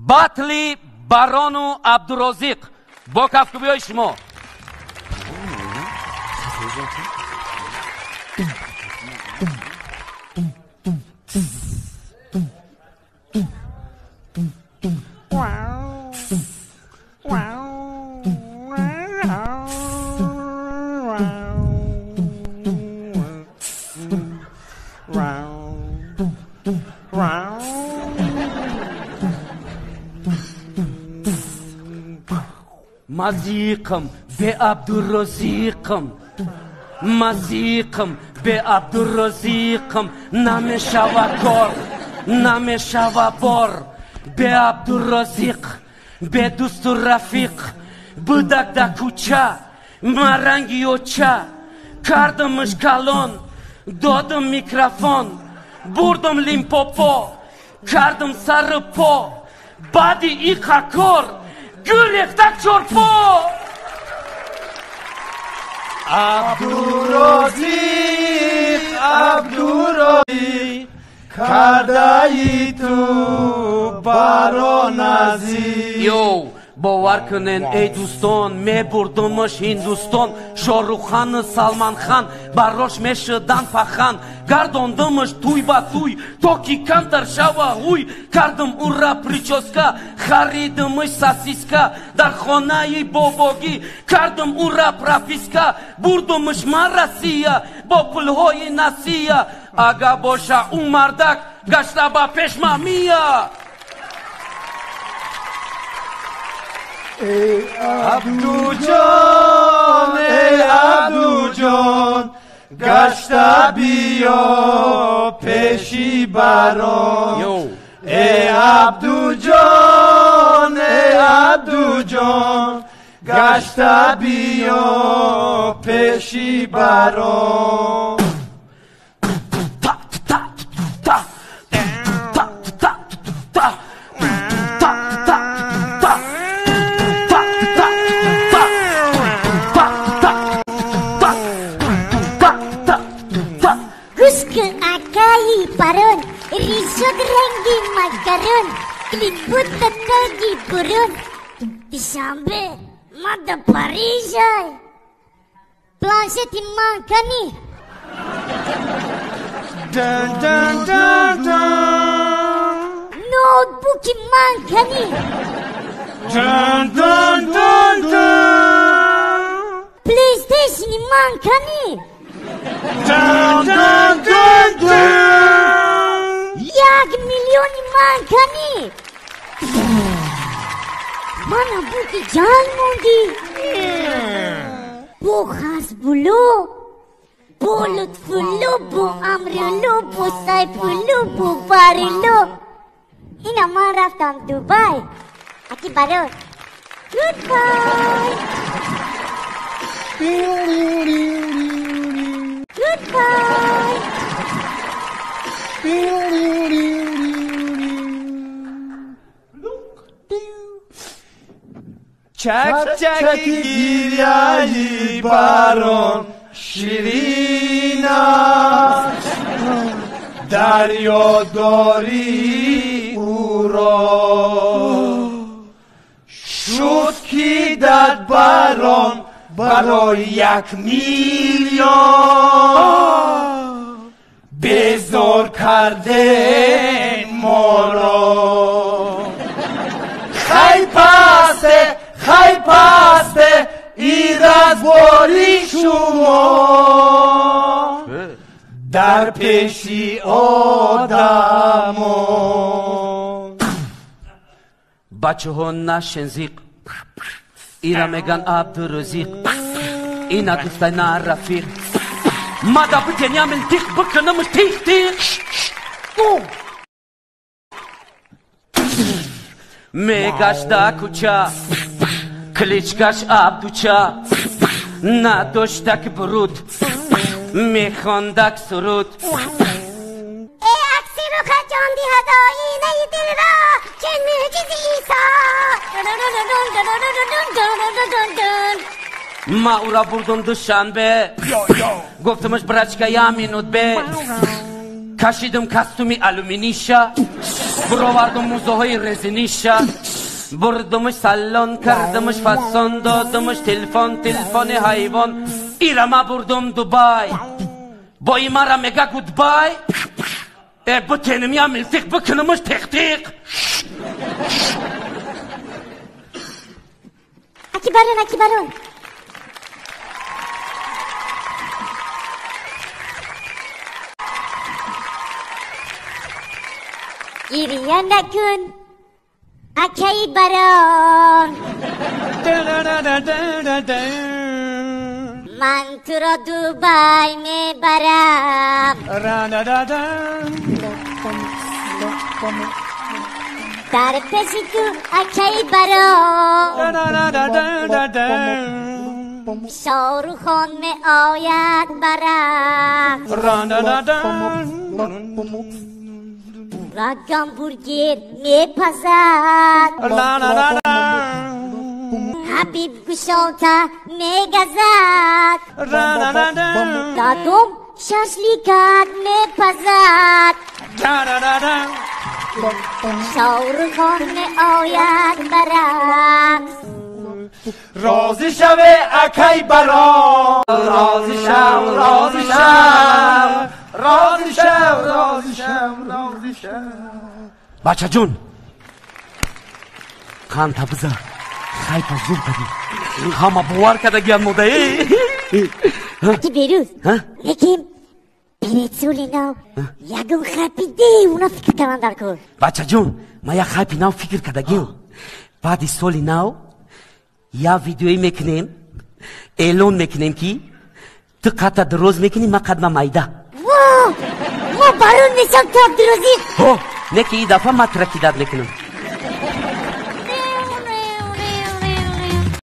Батли Барону Абдурозиқ. Бо кафку биёй шумо. Мазиқам бе Абдурозиқам, мазиқам бе Абдурозиқам, намешава кор, намешава бор, бе Абдурозиқ, бе дусту Рафиқ, будак да куча, маранги оча, кардамыш калон, додам микрофон, бурдам лимпопо, кардам сарыпо, бади и хакор, Gülektak çorpo Abdurozik, Abdurozik Kardayi tu baronazi Yo, باور کنین ای دوستان می بردمش هندوستان شاروخان سلمان خان براش میشدن پخان گرداندمش توی با توی تا کی کمتر شوه هوی کردم اون را پریچوسکا خریدمش ساسیسکا در خانه باباگی کردم اون را پراپیسکا بردمش من رسیه با پلهای نسیه اگه باشه اون مردک گشته با پشمامیه Ey Abducan, ey Abducan Gashta biyo peşi baron Ey Abducan, ey Abducan Gashta biyo peşi baron Baron, risot rengi makaron, kliput tatagi burun. Disambe, mada Parisay. Planset imankani. Dun dun dun dun. Notebook imankani. Dun dun dun dun. PlayStation imankani. Dun dun dun dun. Jak milyon imankani. Mana bu ki can mondi. Bu hasbulu. Bu lütfulu, bu amrulu, bu sayfulu, bu barulu. Ina man raftam Dubai. Aki Baron. Goodbye. Goodbye. Çak çak giryayı baron şirina Daryo dori uro Şut ki dad baron برای 1 میلیون بزار کرده ما را خی پسته ایر از باری شما در پیشی آدمان بچه ها نشن زیق اینا میگن عبدالرزیق اینا دوستای نه رفیق مادا بکنیم تیخ بکنمش تیخ میگشتا کچا کلیچکش عبدوچا نداشتک برود میخواندک سرود ای عکسی رو خجاندی هدایی نی دل را که معجزه ایسا ما او را بردم دوشنبه گفتمش برچکه یه مینوت به کشیدم کستومی الومینیشا براوردم موزه‌های رزینیش بردمش سالن کردمش فسان دادمش تلفن حیوان ایرما بردم دبی با این مرا میگه گودبای بتنم یا ملتق بکنمش تق تق اکی برون گریه نکن اکی برون من تو را دوبای میبرم در پیشی تو اکی برون شاروخ خان می آید برم رگم برگر می پزد حبیب گشاته می گزد دادم ششلیکت می پزد شاروخ خان می آید برم رازی شوه اکی برام رازی شو بچه جون خان تبزه خیلی زور بدی همه بوار کده گیان موده اکی بیروز یکیم پریتسولی نو یکم خپیده اونا فکر کنن در کن بچه جون ما یک خیپی نو فکر کده گیم بعد سولی نو یا ویدیوی میکنیم اعلان میکنیم که تو قطع دروز میکنی ما قدم مایده ما برون میشم تا دروزی نه که ای دفعه ما ترکیدت میکنم